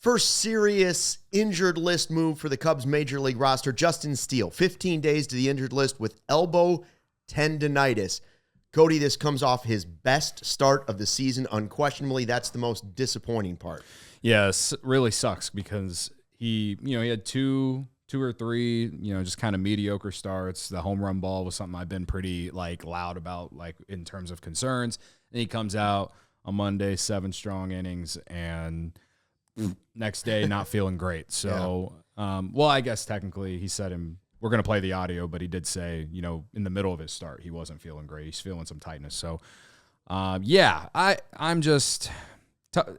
First serious injured list move for the Cubs major league roster, Justin Steele, 15 days to the injured list with elbow tendonitis. Cody, this comes off his best start of the season. Unquestionably, that's the most disappointing part. Yes, really sucks because he had two or three, just kind of mediocre starts. The home run ball was something I've been pretty loud about, in terms of concerns. And he comes out on Monday, 7 strong innings, and next day not feeling great. So, well, I guess technically he said we're going to play the audio, but he did say, in the middle of his start, he wasn't feeling great. He's feeling some tightness. So, I'm just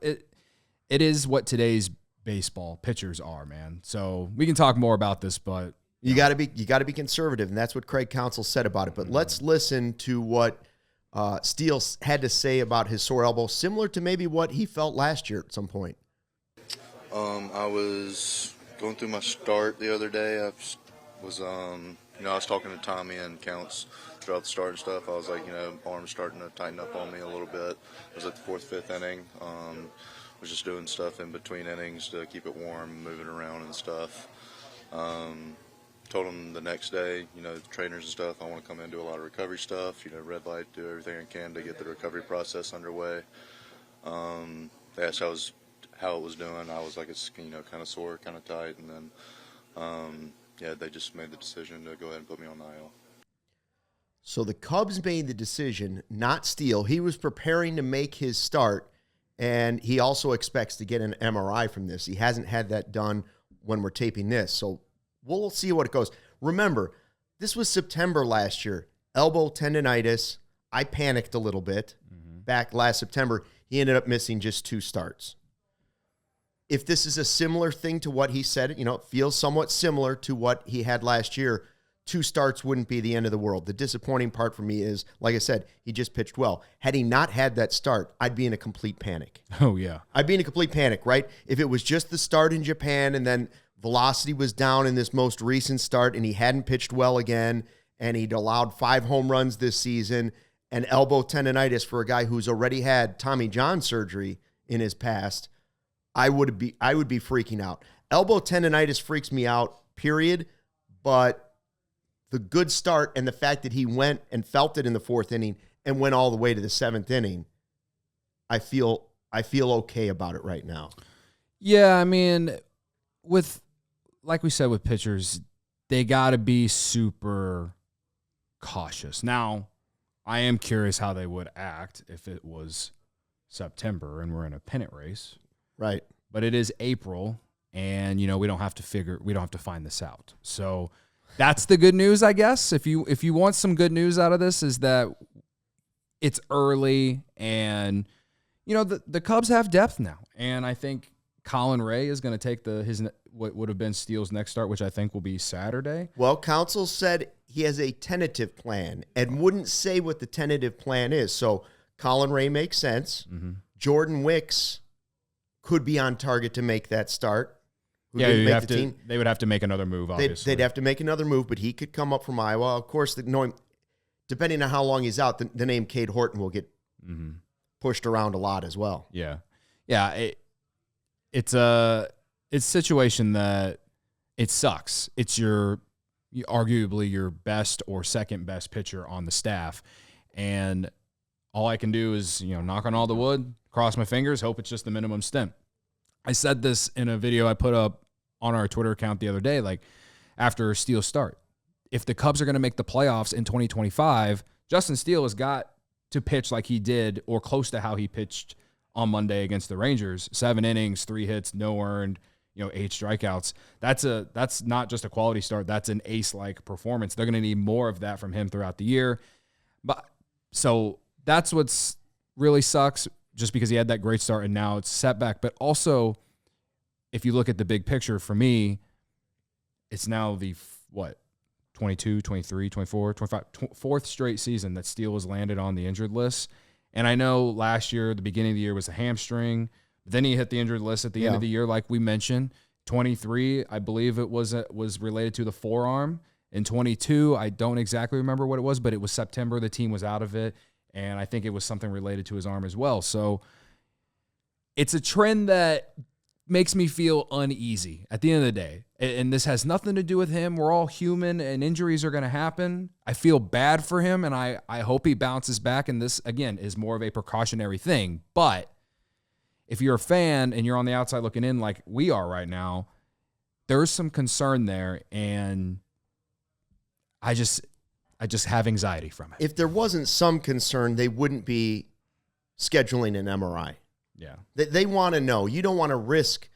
it is what today's baseball pitchers are, man. So we can talk more about this, but you got to be conservative, and that's what Craig Counsell said about it. But let's listen to what Steele had to say about his sore elbow, similar to maybe what he felt last year at some point. I was going through my start the other day. I was talking to Tommy and Counts throughout the start and stuff. I was like, arms starting to tighten up on me a little bit. I was at the 4th, 5th inning. Was just doing stuff in between innings to keep it warm, moving around and stuff. Told him the next day, the trainers and stuff, I want to come in and do a lot of recovery stuff, red light, do everything I can to get the recovery process underway. They asked how it was doing. I was like, it's, kind of sore, kind of tight. And then, they just made the decision to go ahead and put me on the IL. So the Cubs made the decision, not Steele. He was preparing to make his start, and he also expects to get an MRI from this. He hasn't had that done when we're taping this. So we'll see what it goes. Remember, this was September last year. Elbow tendonitis. I panicked a little bit back last September. He ended up missing just 2 starts. If this is a similar thing to what he said, it feels somewhat similar to what he had last year, 2 starts wouldn't be the end of the world. The disappointing part for me is, like I said, he just pitched well. Had he not had that start, I'd be in a complete panic. Oh, yeah. I'd be in a complete panic, right? If it was just the start in Japan and then velocity was down in this most recent start and he hadn't pitched well again and he'd allowed 5 home runs this season and elbow tendonitis for a guy who's already had Tommy John surgery in his past, I would be freaking out. Elbow tendonitis freaks me out, period. But the good start and the fact that he went and felt it in the 4th inning and went all the way to the 7th inning, I feel okay about it right now. Yeah, I mean, like we said with pitchers, they got to be super cautious. Now, I am curious how they would act if it was September and we're in a pennant race. Right. But it is April, and, we don't have to find this out. So that's the good news, I guess. If you want some good news out of this, is that it's early, and, the Cubs have depth now. And I think Colin Ray is going to take what would have been Steele's next start, which I think will be Saturday. Well, Counsell said he has a tentative plan and wouldn't say what the tentative plan is. So Colin Ray makes sense. Mm-hmm. Jordan Wicks could be on target to make that start. They would have to make another move, obviously. They'd have to make another move, but he could come up from Iowa. Of course, depending on how long he's out, the name Cade Horton will get pushed around a lot as well. Yeah. Yeah, it's a situation that it sucks. It's arguably your best or second best pitcher on the staff, and all I can do is, knock on all the wood, cross my fingers, hope it's just the minimum stint. I said this in a video I put up on our Twitter account the other day, after Steele's start. If the Cubs are going to make the playoffs in 2025, Justin Steele has got to pitch like he did or close to how he pitched on Monday against the Rangers. 7 innings, 3 hits, no earned, 8 strikeouts. That's not just a quality start. That's an ace-like performance. They're going to need more of that from him throughout the year. So that's what's really sucks, just because he had that great start and now it's a setback. But also, if you look at the big picture, for me, it's now the, 22, 23, 24, 25, 4th straight season that Steele has landed on the injured list. And I know last year, the beginning of the year was a hamstring. Then he hit the injured list at the end of the year, like we mentioned. 23, I believe it was related to the forearm. In 22, I don't exactly remember what it was, but it was September. The team was out of it. And I think it was something related to his arm as well. So it's a trend that makes me feel uneasy at the end of the day. And this has nothing to do with him. We're all human and injuries are going to happen. I feel bad for him, and I hope he bounces back. And this, again, is more of a precautionary thing. But if you're a fan and you're on the outside looking in like we are right now, there's some concern there, and I just have anxiety from it. If there wasn't some concern, they wouldn't be scheduling an MRI. Yeah. They want to know. You don't want to risk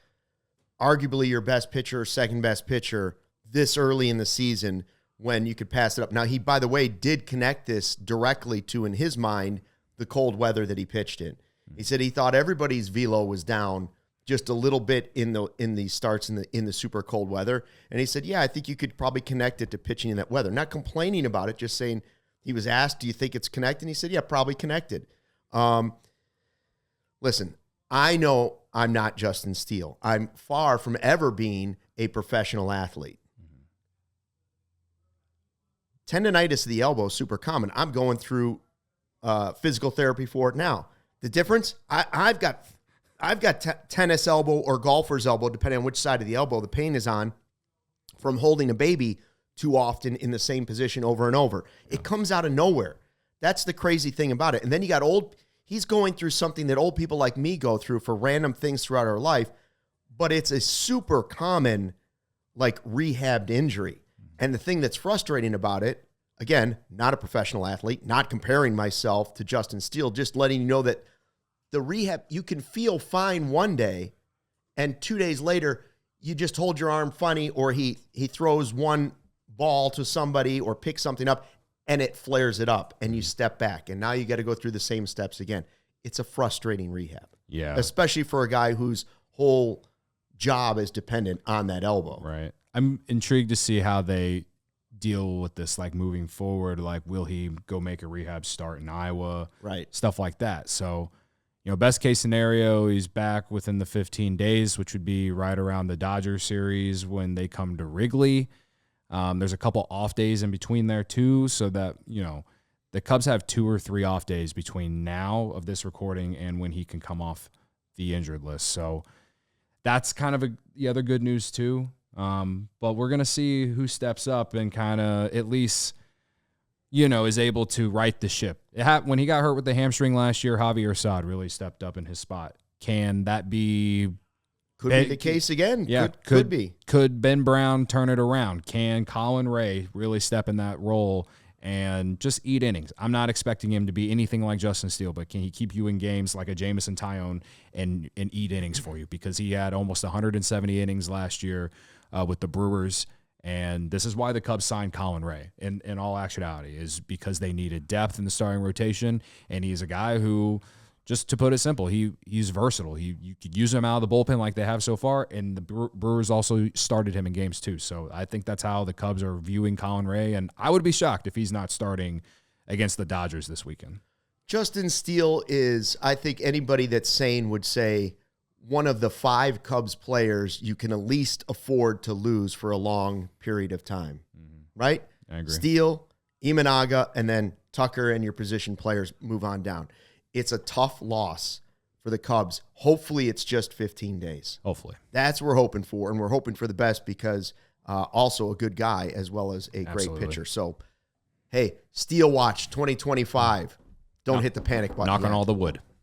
arguably your best pitcher or second best pitcher this early in the season when you could pass it up. Now, he, by the way, did connect this directly to, in his mind, the cold weather that he pitched in. He said he thought everybody's velo was down just a little bit in the starts in the super cold weather. And he said, yeah, I think you could probably connect it to pitching in that weather. Not complaining about it, just saying, he was asked, do you think it's connected? And he said, yeah, probably connected. Listen, I know I'm not Justin Steele. I'm far from ever being a professional athlete. Tendonitis of the elbow is super common. I'm going through physical therapy for it now. The difference, I've got tennis elbow or golfer's elbow, depending on which side of the elbow the pain is on, from holding a baby too often in the same position over and over. Yeah. It comes out of nowhere. That's the crazy thing about it. And then you got he's going through something that old people like me go through for random things throughout our life, but it's a super common, like, rehabbed injury. And the thing that's frustrating about it, again, not a professional athlete, not comparing myself to Justin Steele, just letting you know that the rehab, you can feel fine one day, and 2 days later, you just hold your arm funny, or he throws one ball to somebody or picks something up, and it flares it up, and you step back, and now you got to go through the same steps again. It's a frustrating rehab. Yeah. Especially for a guy whose whole job is dependent on that elbow. Right. I'm intrigued to see how they deal with this, like, moving forward. Like, will he go make a rehab start in Iowa? Right. Stuff like that. So, best case scenario, he's back within the 15 days, which would be right around the Dodgers series when they come to Wrigley. There's a couple off days in between there too, so that, the Cubs have 2 or 3 off days between now of this recording and when he can come off the injured list. So that's kind of the other good news too. But we're going to see who steps up and kind of at least, is able to right the ship. When he got hurt with the hamstring last year, Javier Assad really stepped up in his spot. Can that be... Could be the case again. Yeah, could be. Could Ben Brown turn it around? Can Colin Ray really step in that role and just eat innings? I'm not expecting him to be anything like Justin Steele, but can he keep you in games like a Jameson Taillon and eat innings for you? Because he had almost 170 innings last year with the Brewers, and this is why the Cubs signed Colin Ray in all actuality, is because they needed depth in the starting rotation, and he's a guy who... Just to put it simple, he's versatile. You could use him out of the bullpen like they have so far, and the Brewers also started him in games too. So I think that's how the Cubs are viewing Colin Ray, and I would be shocked if he's not starting against the Dodgers this weekend. Justin Steele is, I think anybody that's sane would say, one of the 5 Cubs players you can at least afford to lose for a long period of time, right? I agree. Steele, Imanaga, and then Tucker and your position players move on down. It's a tough loss for the Cubs. Hopefully it's just 15 days. Hopefully. That's what we're hoping for, and we're hoping for the best because also a good guy as well as a Absolutely. great pitcher. So, hey, Steele Watch 2025. Don't hit the panic button. Knock on yet. all the wood.